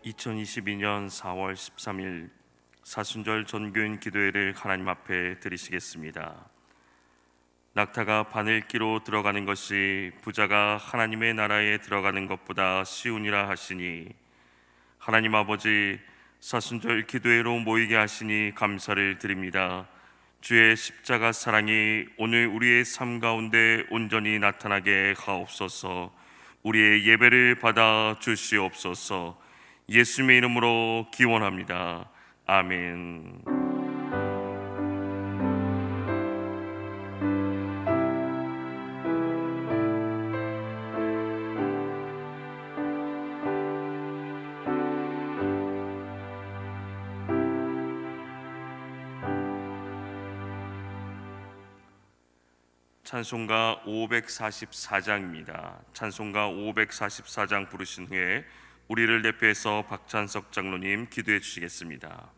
2022년 4월 13일 사순절 전교인 기도회를 하나님 앞에 드리시겠습니다. 낙타가 바늘기로 들어가는 것이 부자가 하나님의 나라에 들어가는 것보다 쉬우니라 하시니, 하나님 아버지, 사순절 기도회로 모이게 하시니 감사를 드립니다. 주의 십자가 사랑이 오늘 우리의 삶 가운데 온전히 나타나게 하옵소서. 우리의 예배를 받아 주시옵소서. 예수님의 이름으로 기원합니다. 아멘. 찬송가 544장입니다. 찬송가 544장 부르신 후에 우리를 대표해서 박찬석 장로님 기도해 주시겠습니다.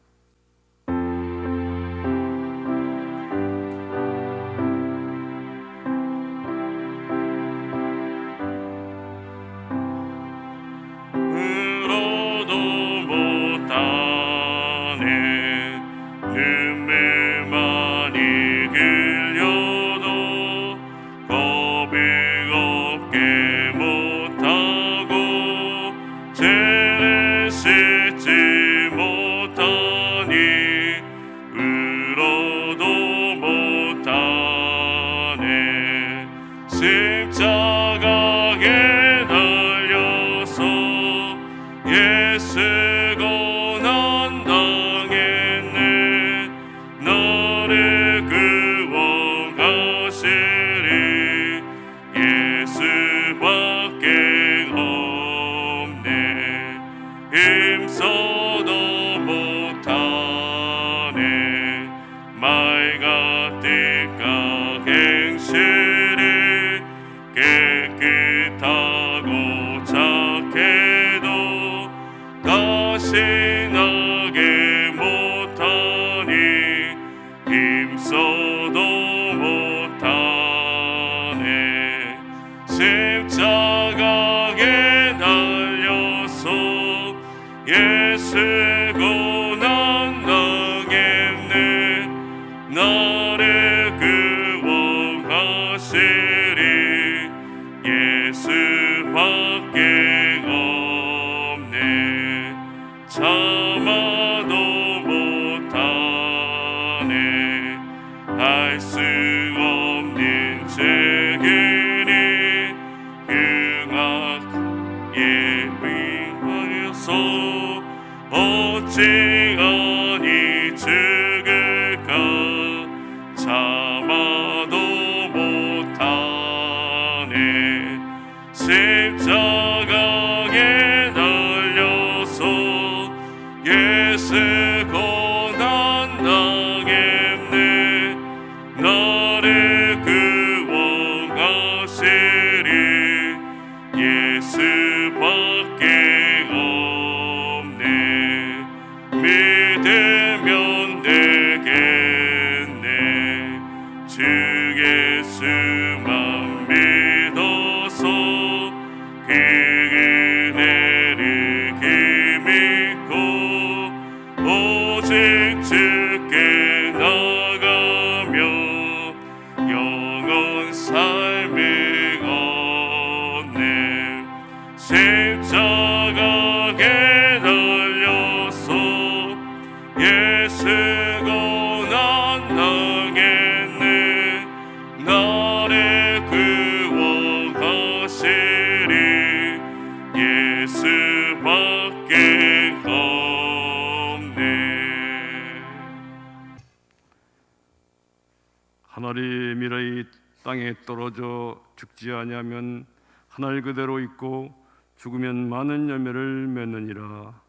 하늘의 미라이 땅에 떨어져 죽지 아니하면 하늘 그대로 있고 죽으면 많은 열매를 맺느니라.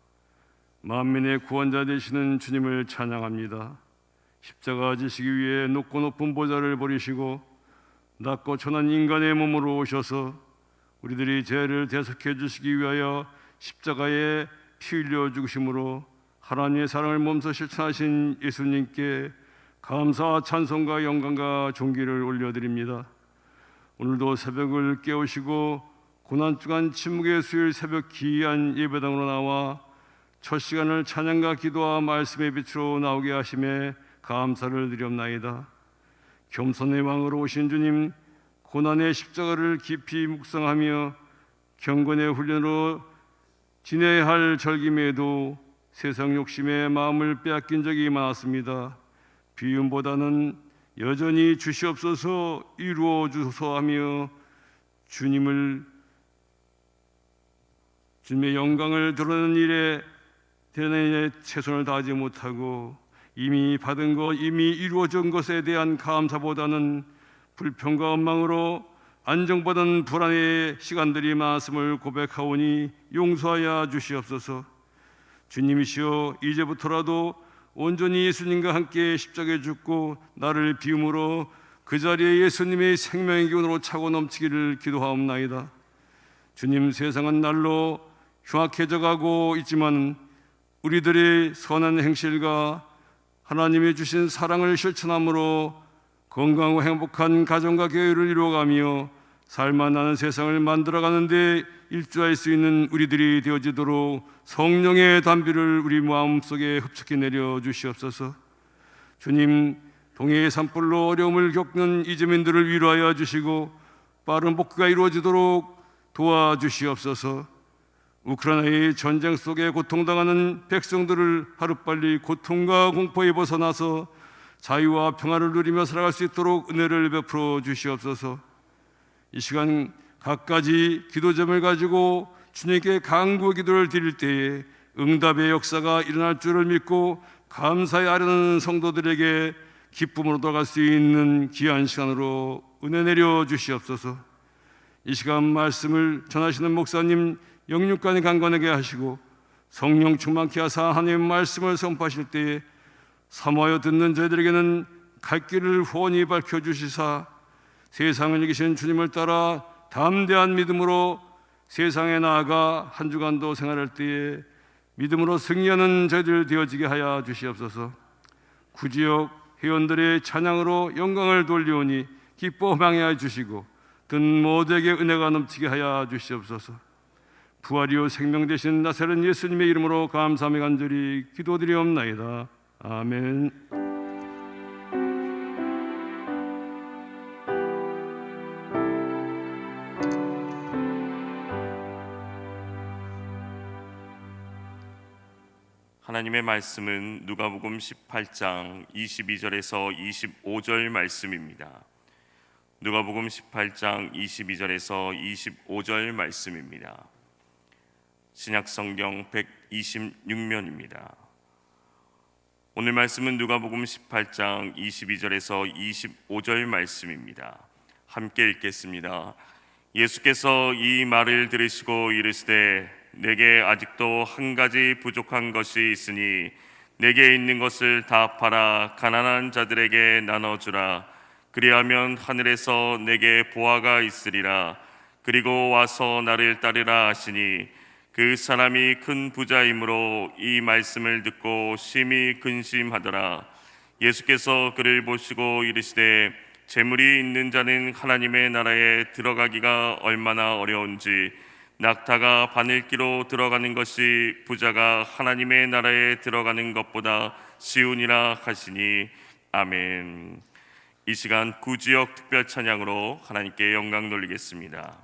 만민의 구원자 되시는 주님을 찬양합니다. 십자가 지시기 위해 높고 높은 보좌를 버리시고 낮고 천한 인간의 몸으로 오셔서 우리들이 죄를 대속해 주시기 위하여 십자가에 피 흘려 죽으심으로 하나님의 사랑을 몸소 실천하신 예수님께 감사와 찬송과 영광과 존귀를 올려드립니다. 오늘도 새벽을 깨우시고 고난주간 침묵의 수요일 새벽 기이한 예배당으로 나와 첫 시간을 찬양과 기도와 말씀의 빛으로 나오게 하심에 감사를 드리옵나이다. 겸손의 왕으로 오신 주님, 고난의 십자가를 깊이 묵상하며 경건의 훈련으로 지내야 할 절김에도 세상 욕심에 마음을 빼앗긴 적이 많았습니다. 비움보다는 여전히 주시옵소서, 이루어 주소서 하며 주님의 영광을 드러내는 일에 최선을 다하지 못하고 이미 받은 것, 이미 이루어진 것에 대한 감사보다는 불평과 원망으로 안정받은 불안의 시간들이 많았음을 고백하오니 용서하여 주시옵소서. 주님이시여, 이제부터라도 온전히 예수님과 함께 십자가에 죽고 나를 비움으로 그 자리에 예수님의 생명의 기운으로 차고 넘치기를 기도하옵나이다. 주님, 세상은 날로 흉악해져 가고 있지만 우리들의 선한 행실과 하나님이 주신 사랑을 실천함으로 건강하고 행복한 가정과 교회를 이루어가며 살만한 세상을 만들어가는 데 일조할 수 있는 우리들이 되어지도록 성령의 단비를 우리 마음속에 흡착해 내려 주시옵소서. 주님, 동해의 산불로 어려움을 겪는 이주민들을 위로하여 주시고 빠른 복구가 이루어지도록 도와주시옵소서. 우크라이나의 전쟁 속에 고통당하는 백성들을 하루빨리 고통과 공포에 벗어나서 자유와 평화를 누리며 살아갈 수 있도록 은혜를 베풀어 주시옵소서. 이 시간 갖가지 기도점을 가지고 주님께 간구의 기도를 드릴 때에 응답의 역사가 일어날 줄을 믿고 감사히 아뢰는 성도들에게 기쁨으로 돌아갈 수 있는 귀한 시간으로 은혜 내려 주시옵소서. 이 시간 말씀을 전하시는 목사님 영육간에 강건하게 하시고 성령 충만케 하사 하나님의 말씀을 선포하실 때에 사모하여 듣는 저희들에게는 갈 길을 훤히 밝혀주시사 세상을 이기신 주님을 따라 담대한 믿음으로 세상에 나아가 한 주간도 생활할 때에 믿음으로 승리하는 저희들 되어지게 하여 주시옵소서. 구지역 회원들의 찬양으로 영광을 돌리오니 기뻐 방해하여 주시고 듣는 모두에게 은혜가 넘치게 하여 주시옵소서. 부활이요 생명 되신 나사렛 예수님의 이름으로 감사하며 간절히 기도드리옵나이다. 아멘. 하나님의 말씀은 누가복음 18장 22절에서 25절 말씀입니다. 누가복음 18장 22절에서 25절 말씀입니다. 신약성경 126면입니다. 오늘 말씀은 누가복음 18장 22절에서 25절 말씀입니다. 함께 읽겠습니다. 예수께서 이 말을 들으시고 이르시되 내게 아직도 한 가지 부족한 것이 있으니 내게 있는 것을 다 팔아 가난한 자들에게 나눠주라. 그리하면 하늘에서 내게 보화가 있으리라. 그리고 와서 나를 따르라 하시니 그 사람이 큰 부자이므로 이 말씀을 듣고 심히 근심하더라. 예수께서 그를 보시고 이르시되 재물이 있는 자는 하나님의 나라에 들어가기가 얼마나 어려운지 낙타가 바늘기로 들어가는 것이 부자가 하나님의 나라에 들어가는 것보다 쉬우니라 하시니 아멘. 이 시간 구지역 특별 찬양으로 하나님께 영광 돌리겠습니다.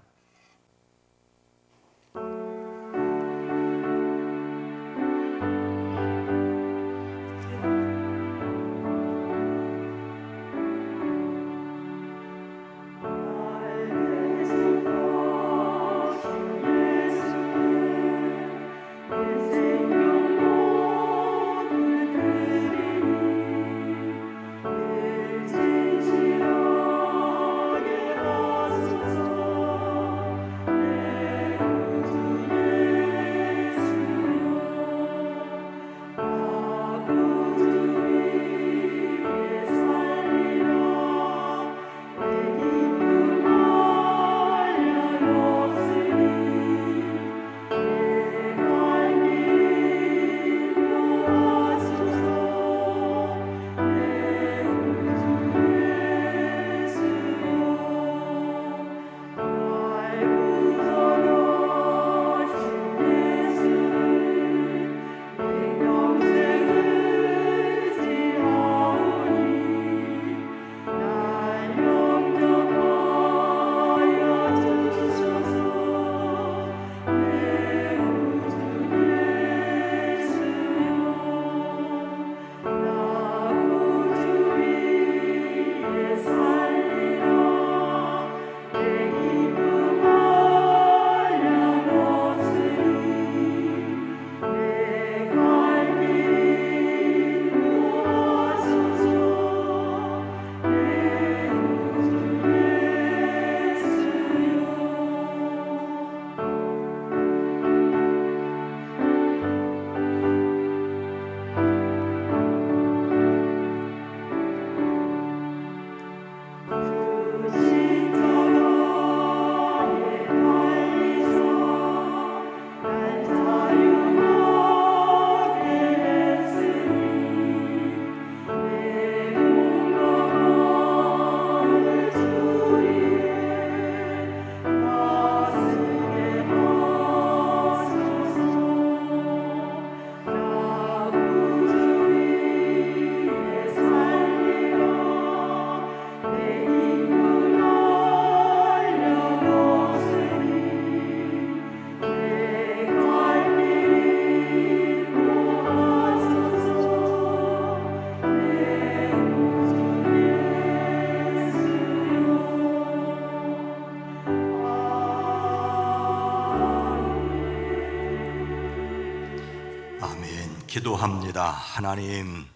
기도합니다. 하나님,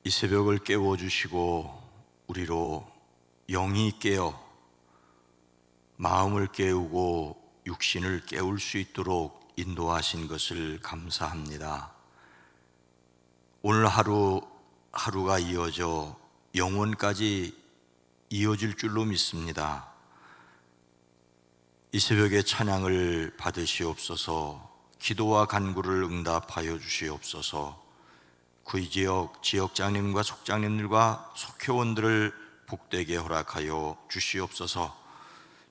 이 새벽을 깨워주시고 우리로 영이 깨어 마음을 깨우고 육신을 깨울 수 있도록 인도하신 것을 감사합니다. 오늘 하루가 이어져 영원까지 이어질 줄로 믿습니다. 이 새벽에 찬양을 받으시옵소서. 기도와 간구를 응답하여 주시옵소서. 그 지역장님과 속장님들과 속회원들을 복되게 허락하여 주시옵소서.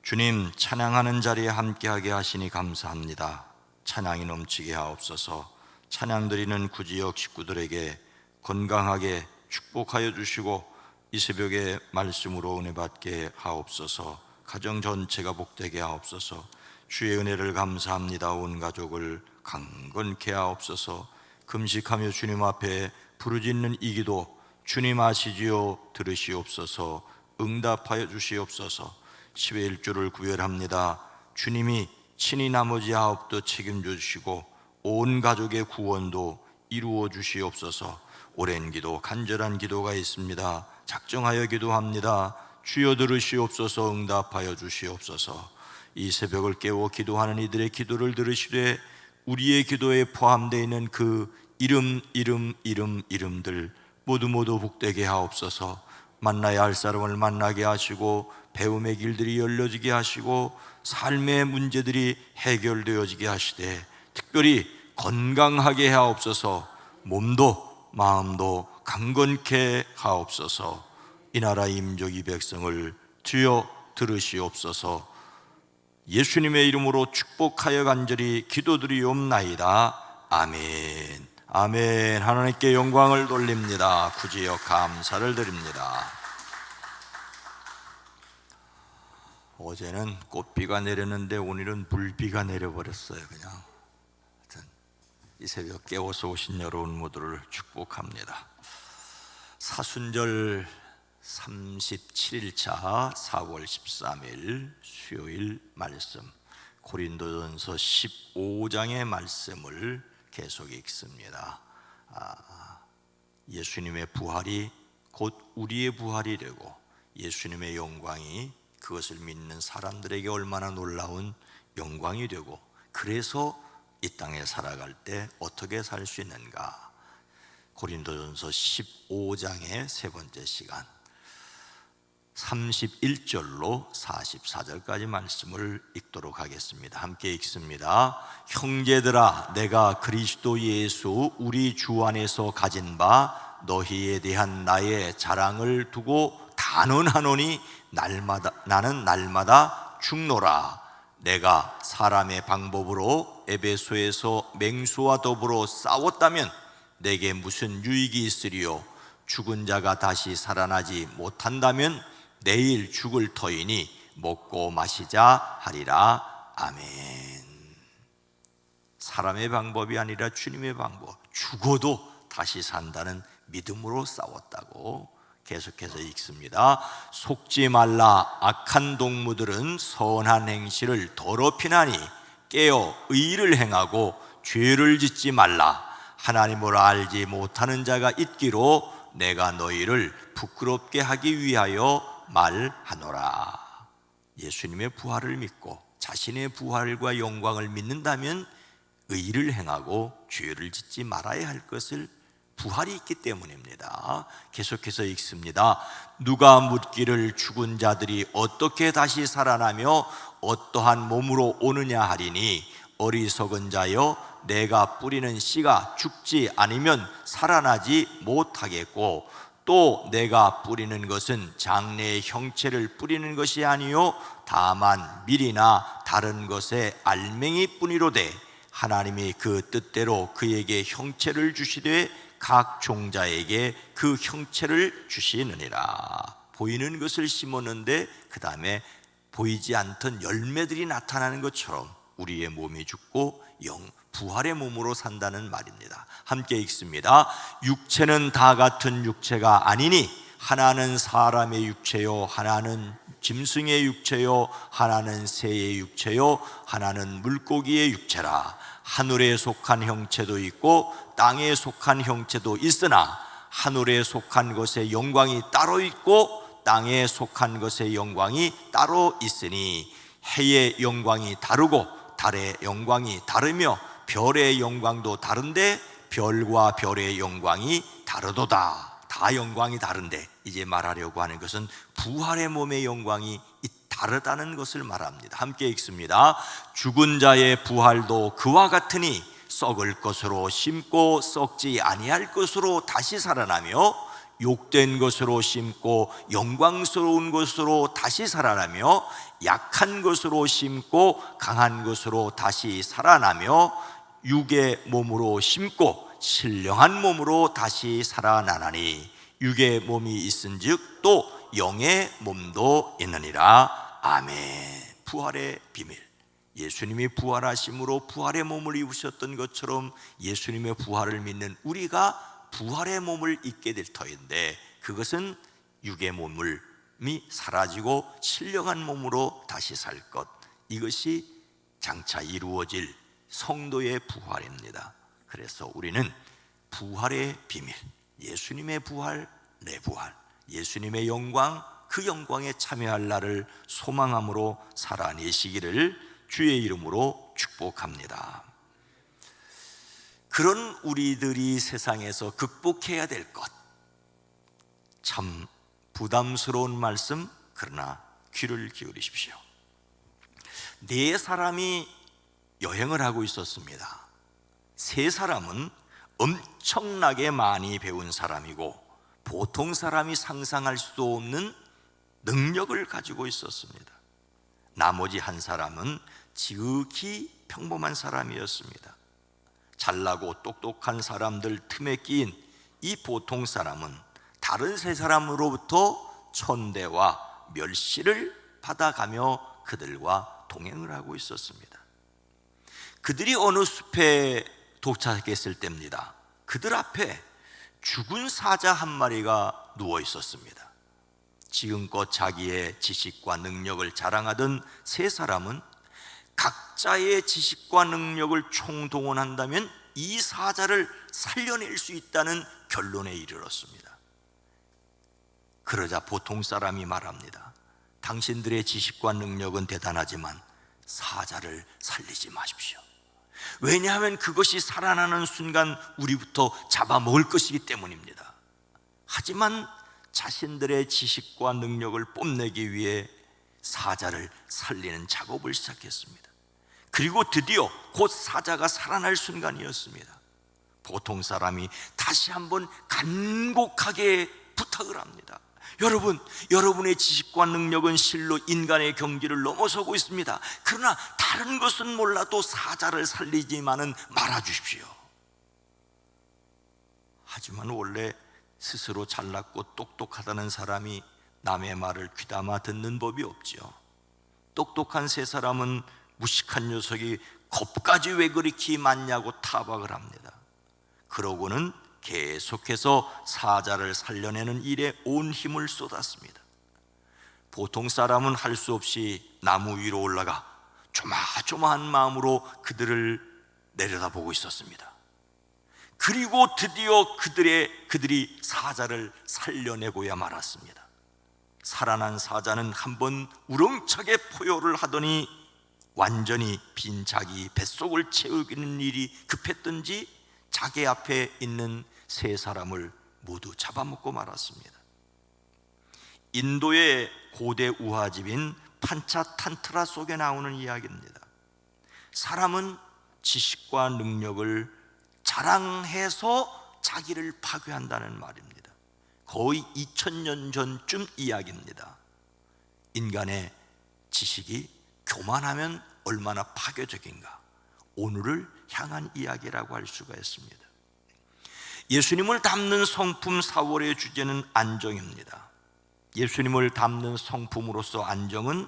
주님, 찬양하는 자리에 함께하게 하시니 감사합니다. 찬양이 넘치게 하옵소서. 찬양 드리는 그 지역 식구들에게 건강하게 축복하여 주시고 이 새벽에 말씀으로 은혜 받게 하옵소서. 가정 전체가 복되게 하옵소서. 주의 은혜를 감사합니다. 온 가족을 강건케 하옵소서. 금식하며 주님 앞에 부르짖는 이 기도 주님 아시지요? 들으시옵소서. 응답하여 주시옵소서. 10의 1조를 구별합니다. 주님이 친히 나머지 9도 책임져 주시고 온 가족의 구원도 이루어 주시옵소서. 오랜 기도, 간절한 기도가 있습니다. 작정하여 기도합니다. 주여 들으시옵소서. 응답하여 주시옵소서. 이 새벽을 깨워 기도하는 이들의 기도를 들으시되 우리의 기도에 포함되어 있는 그 이름들 모두 복되게 하옵소서. 만나야 할 사람을 만나게 하시고 배움의 길들이 열려지게 하시고 삶의 문제들이 해결되어지게 하시되 특별히 건강하게 하옵소서. 몸도 마음도 강건케 하옵소서. 이 나라 임족 이 백성을 주여 들으시옵소서. 예수님의 이름으로 축복하여 간절히 기도드리옵나이다. 아멘. 아멘. 하나님께 영광을 돌립니다. 구지역 감사를 드립니다. 어제는 꽃비가 내렸는데 오늘은 불비가 내려버렸어요. 그냥 이 새벽 깨워서 오신 여러분 모두를 축복합니다. 사순절 37일차 4월 13일 수요일 말씀, 고린도전서 15장의 말씀을 계속 읽습니다. 예수님의 부활이 곧 우리의 부활이 되고 예수님의 영광이 그것을 믿는 사람들에게 얼마나 놀라운 영광이 되고, 그래서 이 땅에 살아갈 때 어떻게 살 수 있는가. 고린도전서 15장의 세 번째 시간 31절로 44절까지 말씀을 읽도록 하겠습니다. 함께 읽습니다. 형제들아, 내가 그리스도 예수 우리 주 안에서 가진 바 너희에 대한 나의 자랑을 두고 단언하노니 나는 날마다 죽노라. 내가 사람의 방법으로 에베소에서 맹수와 더불어 싸웠다면 내게 무슨 유익이 있으리요? 죽은 자가 다시 살아나지 못한다면 내일 죽을 터이니 먹고 마시자 하리라. 아멘. 사람의 방법이 아니라 주님의 방법, 죽어도 다시 산다는 믿음으로 싸웠다고 계속해서 읽습니다. 속지 말라. 악한 동무들은 선한 행실을 더럽히나니 깨어 의를 행하고 죄를 짓지 말라. 하나님을 알지 못하는 자가 있기로 내가 너희를 부끄럽게 하기 위하여 말하노라. 예수님의 부활을 믿고 자신의 부활과 영광을 믿는다면 의를 행하고 죄를 짓지 말아야 할 것을 부활이 있기 때문입니다. 계속해서 읽습니다. 누가 묻기를 죽은 자들이 어떻게 다시 살아나며 어떠한 몸으로 오느냐 하리니 어리석은 자여, 내가 뿌리는 씨가 죽지 않으면 살아나지 못하겠고 또 내가 뿌리는 것은 장래의 형체를 뿌리는 것이 아니요 다만 밀이나 다른 것의 알맹이 뿐이로되 하나님이 그 뜻대로 그에게 형체를 주시되 각 종자에게 그 형체를 주시느니라. 보이는 것을 심었는데 그 다음에 보이지 않던 열매들이 나타나는 것처럼 우리의 몸이 죽고 부활의 몸으로 산다는 말입니다. 함께 읽습니다. 육체는 다 같은 육체가 아니니 하나는 사람의 육체요 하나는 짐승의 육체요 하나는 새의 육체요 하나는 물고기의 육체라. 하늘에 속한 형체도 있고 땅에 속한 형체도 있으나 하늘에 속한 것의 영광이 따로 있고 땅에 속한 것의 영광이 따로 있으니 해의 영광이 다르고 달의 영광이 다르며 별의 영광도 다른데 별과 별의 영광이 다르도다. 다 영광이 다른데 이제 말하려고 하는 것은 부활의 몸의 영광이 다르다는 것을 말합니다. 함께 읽습니다. 죽은 자의 부활도 그와 같으니 썩을 것으로 심고 썩지 아니할 것으로 다시 살아나며 욕된 것으로 심고 영광스러운 것으로 다시 살아나며 약한 것으로 심고 강한 것으로 다시 살아나며 육의 몸으로 심고 신령한 몸으로 다시 살아나나니 육의 몸이 있은즉 또 영의 몸도 있느니라. 아멘. 부활의 비밀. 예수님이 부활하심으로 부활의 몸을 입으셨던 것처럼 예수님의 부활을 믿는 우리가 부활의 몸을 입게 될 터인데 그것은 육의 몸이 사라지고 신령한 몸으로 다시 살 것, 이것이 장차 이루어질 성도의 부활입니다. 그래서 우리는 부활의 비밀, 예수님의 부활, 내 부활, 예수님의 영광, 그 영광에 참여할 날을 소망함으로 살아내시기를 주의 이름으로 축복합니다. 그런 우리들이 세상에서 극복해야 될 것, 참 부담스러운 말씀, 그러나 귀를 기울이십시오. 네 사람이 여행을 하고 있었습니다. 세 사람은 엄청나게 많이 배운 사람이고 보통 사람이 상상할 수도 없는 능력을 가지고 있었습니다. 나머지 한 사람은 지극히 평범한 사람이었습니다. 잘나고 똑똑한 사람들 틈에 끼인 이 보통 사람은 다른 세 사람으로부터 천대와 멸시를 받아가며 그들과 동행을 하고 있었습니다. 그들이 어느 숲에 도착했을 때입니다. 그들 앞에 죽은 사자 한 마리가 누워 있었습니다. 지금껏 자기의 지식과 능력을 자랑하던 세 사람은 각자의 지식과 능력을 총동원한다면 이 사자를 살려낼 수 있다는 결론에 이르렀습니다. 그러자 보통 사람이 말합니다. 당신들의 지식과 능력은 대단하지만 사자를 살리지 마십시오. 왜냐하면 그것이 살아나는 순간 우리부터 잡아먹을 것이기 때문입니다. 하지만 자신들의 지식과 능력을 뽐내기 위해 사자를 살리는 작업을 시작했습니다. 그리고 드디어 곧 사자가 살아날 순간이었습니다. 보통 사람이 다시 한번 간곡하게 부탁을 합니다. 여러분, 여러분의 지식과 능력은 실로 인간의 경지를 넘어서고 있습니다. 그러나 다른 것은 몰라도 사자를 살리지만은 말아주십시오. 하지만 원래 스스로 잘났고 똑똑하다는 사람이 남의 말을 귀담아 듣는 법이 없지요. 똑똑한 세 사람은 무식한 녀석이 겁까지 왜 그렇게 많냐고 타박을 합니다. 그러고는 계속해서 사자를 살려내는 일에 온 힘을 쏟았습니다. 보통 사람은 할 수 없이 나무 위로 올라가 조마조마한 마음으로 그들을 내려다보고 있었습니다. 그리고 드디어 그들이 사자를 살려내고야 말았습니다. 살아난 사자는 한번 우렁차게 포효를 하더니 완전히 빈 자기 뱃속을 채우기는 일이 급했던지 자기 앞에 있는 세 사람을 모두 잡아먹고 말았습니다. 인도의 고대 우화집인 판차탄트라 속에 나오는 이야기입니다. 사람은 지식과 능력을 자랑해서 자기를 파괴한다는 말입니다. 거의 2000년 전쯤 이야기입니다. 인간의 지식이 교만하면 얼마나 파괴적인가, 오늘을 향한 이야기라고 할 수가 있습니다. 예수님을 담는 성품 4월의 주제는 안정입니다. 예수님을 담는 성품으로서 안정은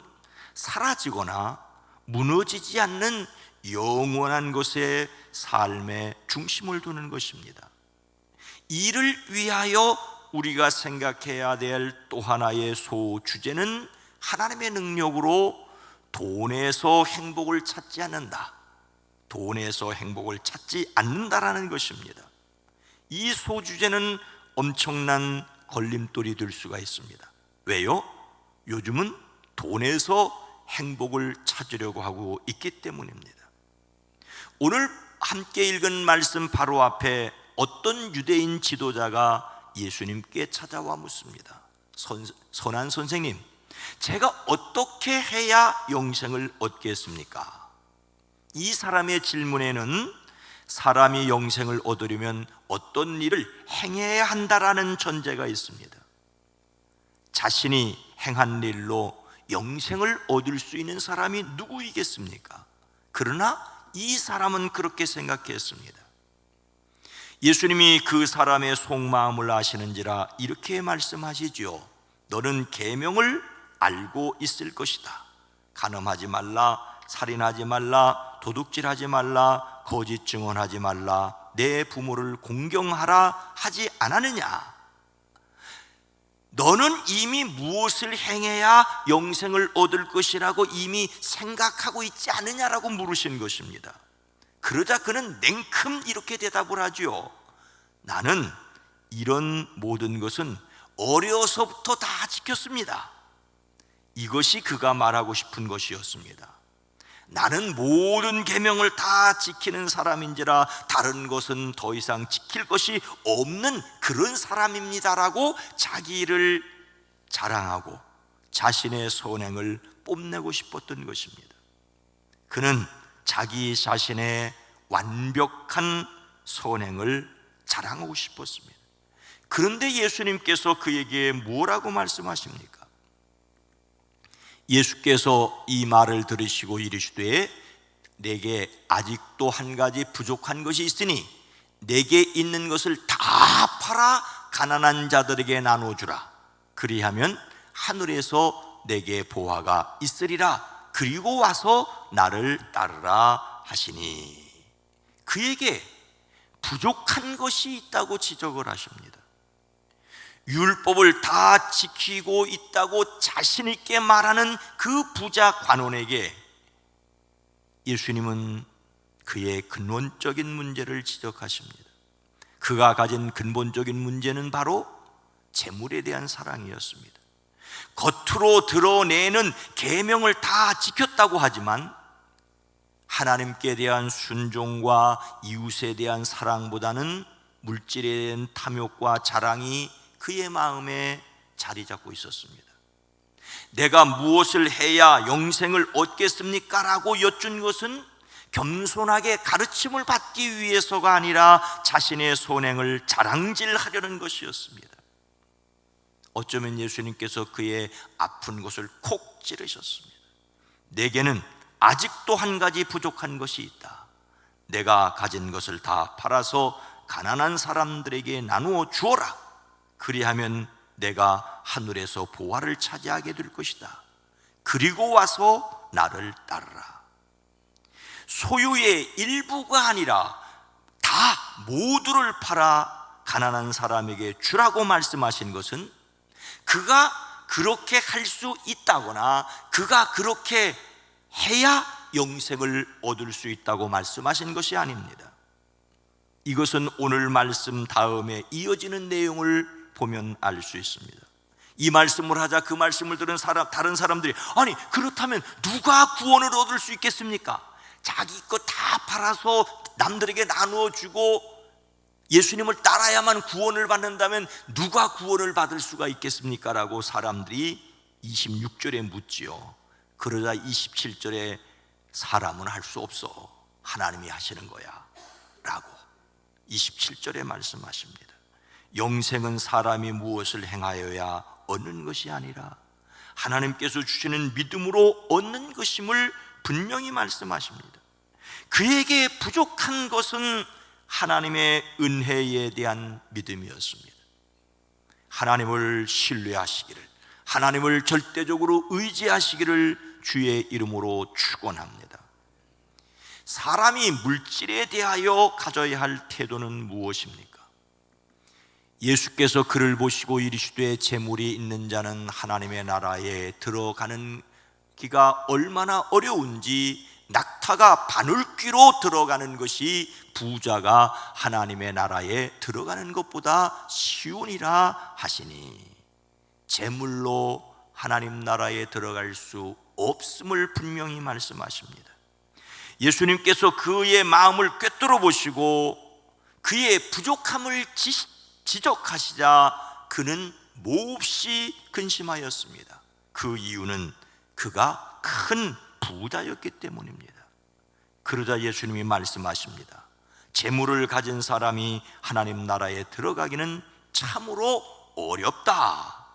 사라지거나 무너지지 않는 영원한 것에 삶의 중심을 두는 것입니다. 이를 위하여 우리가 생각해야 될 또 하나의 소주제는 하나님의 능력으로 돈에서 행복을 찾지 않는다. 돈에서 행복을 찾지 않는다라는 것입니다. 이 소주제는 엄청난 걸림돌이 될 수가 있습니다. 왜요? 요즘은 돈에서 행복을 찾으려고 하고 있기 때문입니다. 오늘 함께 읽은 말씀 바로 앞에 어떤 유대인 지도자가 예수님께 찾아와 묻습니다. 선한 선생님, 제가 어떻게 해야 영생을 얻겠습니까? 이 사람의 질문에는 사람이 영생을 얻으려면 어떤 일을 행해야 한다라는 전제가 있습니다. 자신이 행한 일로 영생을 얻을 수 있는 사람이 누구이겠습니까? 그러나 이 사람은 그렇게 생각했습니다. 예수님이 그 사람의 속마음을 아시는지라 이렇게 말씀하시지요. 너는 계명을 알고 있을 것이다. 간음하지 말라, 살인하지 말라, 도둑질하지 말라, 거짓 증언하지 말라, 내 부모를 공경하라 하지 않았느냐? 너는 이미 무엇을 행해야 영생을 얻을 것이라고 이미 생각하고 있지 않느냐라고 물으신 것입니다. 그러자 그는 냉큼 이렇게 대답을 하죠. 나는 이런 모든 것은 어려서부터 다 지켰습니다. 이것이 그가 말하고 싶은 것이었습니다. 나는 모든 계명을 다 지키는 사람인지라 다른 것은 더 이상 지킬 것이 없는 그런 사람입니다라고 자기를 자랑하고 자신의 선행을 뽐내고 싶었던 것입니다. 그는 자기 자신의 완벽한 선행을 자랑하고 싶었습니다. 그런데 예수님께서 그에게 뭐라고 말씀하십니까? 예수께서 이 말을 들으시고 이르시되 내게 아직도 한 가지 부족한 것이 있으니 내게 있는 것을 다 팔아 가난한 자들에게 나눠주라. 그리하면 하늘에서 내게 보화가 있으리라. 그리고 와서 나를 따르라 하시니, 그에게 부족한 것이 있다고 지적을 하십니다. 율법을 다 지키고 있다고 자신 있게 말하는 그 부자 관원에게 예수님은 그의 근원적인 문제를 지적하십니다. 그가 가진 근본적인 문제는 바로 재물에 대한 사랑이었습니다. 겉으로 드러내는 계명을 다 지켰다고 하지만 하나님께 대한 순종과 이웃에 대한 사랑보다는 물질에 대한 탐욕과 자랑이 그의 마음에 자리 잡고 있었습니다. 내가 무엇을 해야 영생을 얻겠습니까? 라고 여쭌 것은 겸손하게 가르침을 받기 위해서가 아니라 자신의 선행을 자랑질하려는 것이었습니다. 어쩌면 예수님께서 그의 아픈 곳을 콕 찌르셨습니다. 내게는 아직도 한 가지 부족한 것이 있다. 내가 가진 것을 다 팔아서 가난한 사람들에게 나누어 주어라. 그리하면 내가 하늘에서 보화를 차지하게 될 것이다. 그리고 와서 나를 따르라. 소유의 일부가 아니라 다 모두를 팔아 가난한 사람에게 주라고 말씀하신 것은 그가 그렇게 할 수 있다거나 그가 그렇게 해야 영생을 얻을 수 있다고 말씀하신 것이 아닙니다. 이것은 오늘 말씀 다음에 이어지는 내용을 보면 알 수 있습니다. 이 말씀을 하자 그 말씀을 들은 다른 사람들이 아니 그렇다면 누가 구원을 얻을 수 있겠습니까? 자기 것 다 팔아서 남들에게 나누어 주고 예수님을 따라야만 구원을 받는다면 누가 구원을 받을 수가 있겠습니까? 라고 사람들이 26절에 묻지요. 그러자 27절에 사람은 할 수 없어, 하나님이 하시는 거야 라고 27절에 말씀하십니다. 영생은 사람이 무엇을 행하여야 얻는 것이 아니라 하나님께서 주시는 믿음으로 얻는 것임을 분명히 말씀하십니다. 그에게 부족한 것은 하나님의 은혜에 대한 믿음이었습니다. 하나님을 신뢰하시기를, 하나님을 절대적으로 의지하시기를 주의 이름으로 축원합니다. 사람이 물질에 대하여 가져야 할 태도는 무엇입니까? 예수께서 그를 보시고 이르시되 재물이 있는 자는 하나님의 나라에 들어가는 기가 얼마나 어려운지 낙타가 바늘귀로 들어가는 것이 부자가 하나님의 나라에 들어가는 것보다 쉬우니라 하시니, 재물로 하나님 나라에 들어갈 수 없음을 분명히 말씀하십니다. 예수님께서 그의 마음을 꿰뚫어 보시고 그의 부족함을 지적하시자 그는 몹시 근심하였습니다. 그 이유는 그가 큰 부자였기 때문입니다. 그러자 예수님이 말씀하십니다. 재물을 가진 사람이 하나님 나라에 들어가기는 참으로 어렵다.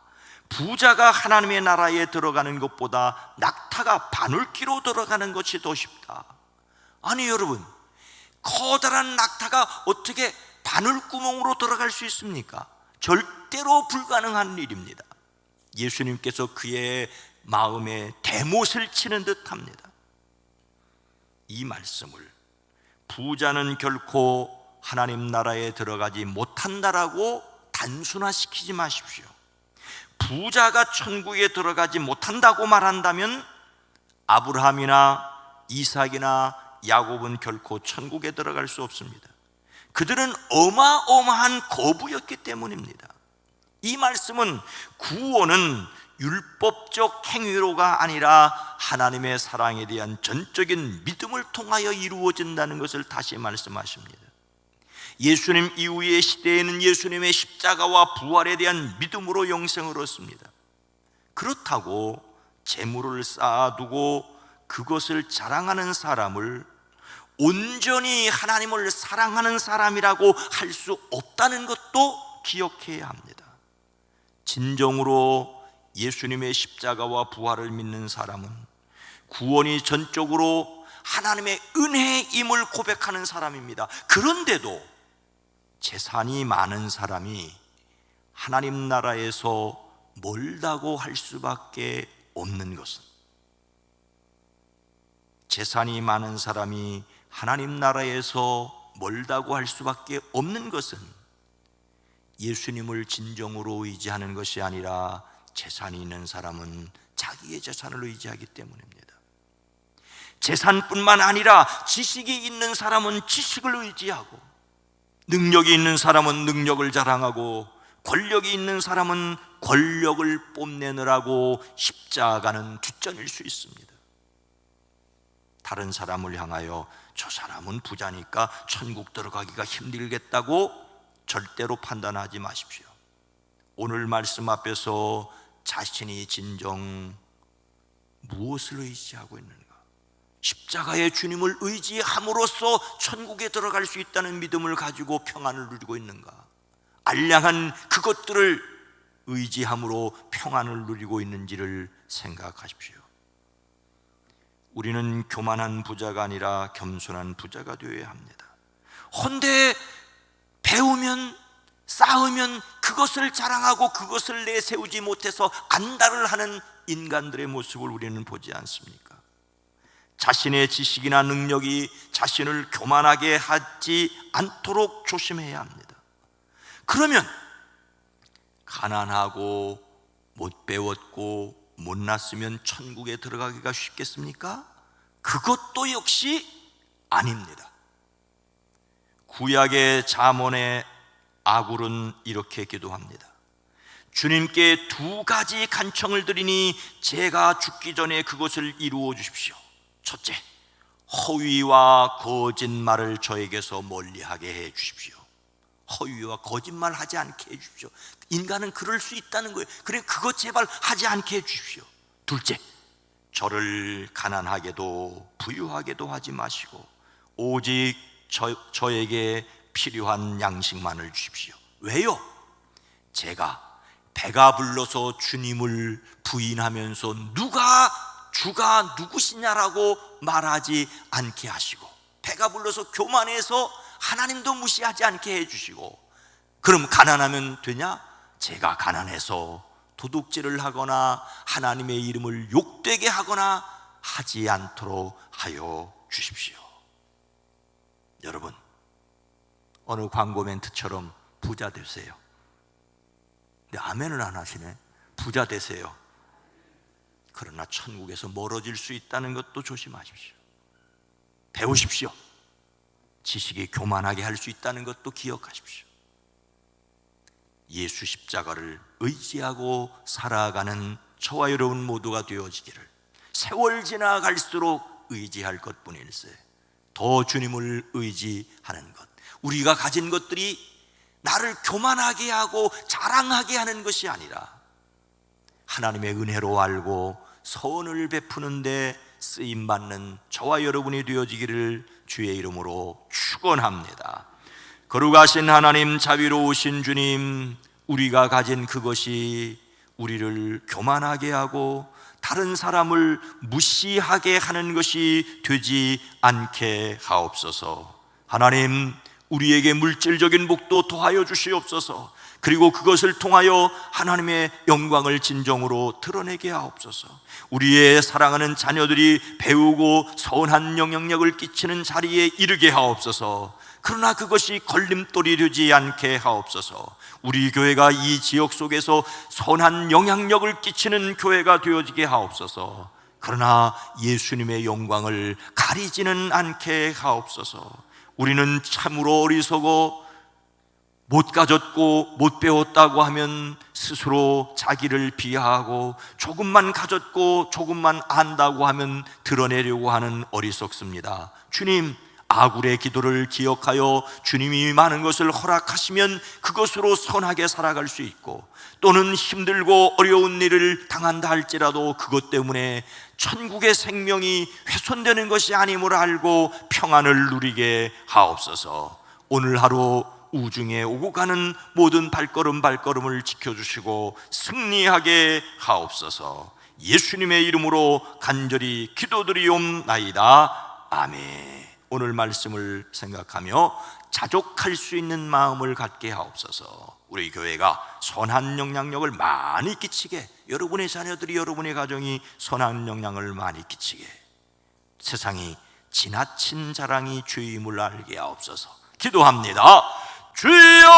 부자가 하나님의 나라에 들어가는 것보다 낙타가 바늘귀로 들어가는 것이 더 쉽다. 아니 여러분, 커다란 낙타가 어떻게 바늘구멍으로 들어갈 수 있습니까? 절대로 불가능한 일입니다. 예수님께서 그의 마음에 대못을 치는 듯합니다. 이 말씀을 부자는 결코 하나님 나라에 들어가지 못한다라고 단순화시키지 마십시오. 부자가 천국에 들어가지 못한다고 말한다면 아브라함이나 이삭이나 야곱은 결코 천국에 들어갈 수 없습니다. 그들은 어마어마한 거부였기 때문입니다. 이 말씀은 구원은 율법적 행위로가 아니라 하나님의 사랑에 대한 전적인 믿음을 통하여 이루어진다는 것을 다시 말씀하십니다. 예수님 이후의 시대에는 예수님의 십자가와 부활에 대한 믿음으로 영생을 얻습니다. 그렇다고 재물을 쌓아두고 그것을 자랑하는 사람을 온전히 하나님을 사랑하는 사람이라고 할 수 없다는 것도 기억해야 합니다. 진정으로 예수님의 십자가와 부활을 믿는 사람은 구원이 전적으로 하나님의 은혜임을 고백하는 사람입니다. 그런데도 재산이 많은 사람이 하나님 나라에서 멀다고 할 수밖에 없는 것은, 재산이 많은 사람이 하나님 나라에서 멀다고 할 수밖에 없는 것은 예수님을 진정으로 의지하는 것이 아니라 재산이 있는 사람은 자기의 재산을 의지하기 때문입니다. 재산뿐만 아니라 지식이 있는 사람은 지식을 의지하고, 능력이 있는 사람은 능력을 자랑하고, 권력이 있는 사람은 권력을 뽐내느라고 십자가는 뒷전일 수 있습니다. 다른 사람을 향하여 저 사람은 부자니까 천국 들어가기가 힘들겠다고 절대로 판단하지 마십시오. 오늘 말씀 앞에서 자신이 진정 무엇을 의지하고 있는가? 십자가의 주님을 의지함으로써 천국에 들어갈 수 있다는 믿음을 가지고 평안을 누리고 있는가? 알량한 그것들을 의지함으로 평안을 누리고 있는지를 생각하십시오. 우리는 교만한 부자가 아니라 겸손한 부자가 되어야 합니다. 헌데 배우면, 쌓으면 그것을 자랑하고 그것을 내세우지 못해서 안달을 하는 인간들의 모습을 우리는 보지 않습니까? 자신의 지식이나 능력이 자신을 교만하게 하지 않도록 조심해야 합니다. 그러면 가난하고 못 배웠고 못났으면 천국에 들어가기가 쉽겠습니까? 그것도 역시 아닙니다. 구약의 잠언의 아굴은 이렇게 기도합니다. 주님께 두 가지 간청을 드리니 제가 죽기 전에 그것을 이루어 주십시오. 첫째, 허위와 거짓말을 저에게서 멀리하게 해 주십시오. 허위와 거짓말 하지 않게 해 주십시오. 인간은 그럴 수 있다는 거예요. 그래, 그것 제발 하지 않게 해 주십시오. 둘째, 저를 가난하게도 부유하게도 하지 마시고 오직 저에게 필요한 양식만을 주십시오. 왜요? 제가 배가 불러서 주님을 부인하면서 주가 누구시냐라고 말하지 않게 하시고, 배가 불러서 교만해서 하나님도 무시하지 않게 해주시고, 그럼 가난하면 되냐? 제가 가난해서 도둑질을 하거나 하나님의 이름을 욕되게 하거나 하지 않도록 하여 주십시오. 여러분, 어느 광고 멘트처럼 부자 되세요. 근데 아멘을 안 하시네. 부자 되세요. 그러나 천국에서 멀어질 수 있다는 것도 조심하십시오. 배우십시오. 지식이 교만하게 할 수 있다는 것도 기억하십시오. 예수 십자가를 의지하고 살아가는 저와 여러분 모두가 되어지기를, 세월 지나갈수록 의지할 것뿐일세. 더 주님을 의지하는 것, 우리가 가진 것들이 나를 교만하게 하고 자랑하게 하는 것이 아니라 하나님의 은혜로 알고 선을 베푸는데 쓰임받는 저와 여러분이 되어지기를 주의 이름으로 축원합니다. 거룩하신 하나님, 자비로우신 주님, 우리가 가진 그것이 우리를 교만하게 하고 다른 사람을 무시하게 하는 것이 되지 않게 하옵소서. 하나님, 우리에게 물질적인 복도 더하여 주시옵소서. 그리고 그것을 통하여 하나님의 영광을 진정으로 드러내게 하옵소서. 우리의 사랑하는 자녀들이 배우고 선한 영향력을 끼치는 자리에 이르게 하옵소서. 그러나 그것이 걸림돌이 되지 않게 하옵소서. 우리 교회가 이 지역 속에서 선한 영향력을 끼치는 교회가 되어지게 하옵소서. 그러나 예수님의 영광을 가리지는 않게 하옵소서. 우리는 참으로 어리석어 못 가졌고 못 배웠다고 하면 스스로 자기를 비하하고, 조금만 가졌고 조금만 안다고 하면 드러내려고 하는 어리석습니다. 주님, 아굴의 기도를 기억하여 주님이 많은 것을 허락하시면 그것으로 선하게 살아갈 수 있고, 또는 힘들고 어려운 일을 당한다 할지라도 그것 때문에 천국의 생명이 훼손되는 것이 아님을 알고 평안을 누리게 하옵소서. 오늘 하루 우중에 오고 가는 모든 발걸음을 지켜주시고 승리하게 하옵소서. 예수님의 이름으로 간절히 기도드리옵나이다. 아멘. 오늘 말씀을 생각하며 자족할 수 있는 마음을 갖게 하옵소서. 우리 교회가 선한 영향력을 많이 끼치게, 여러분의 자녀들이, 여러분의 가정이 선한 영향을 많이 끼치게, 세상이 지나친 자랑이 주임을 알게 하옵소서. 기도합니다. 주여!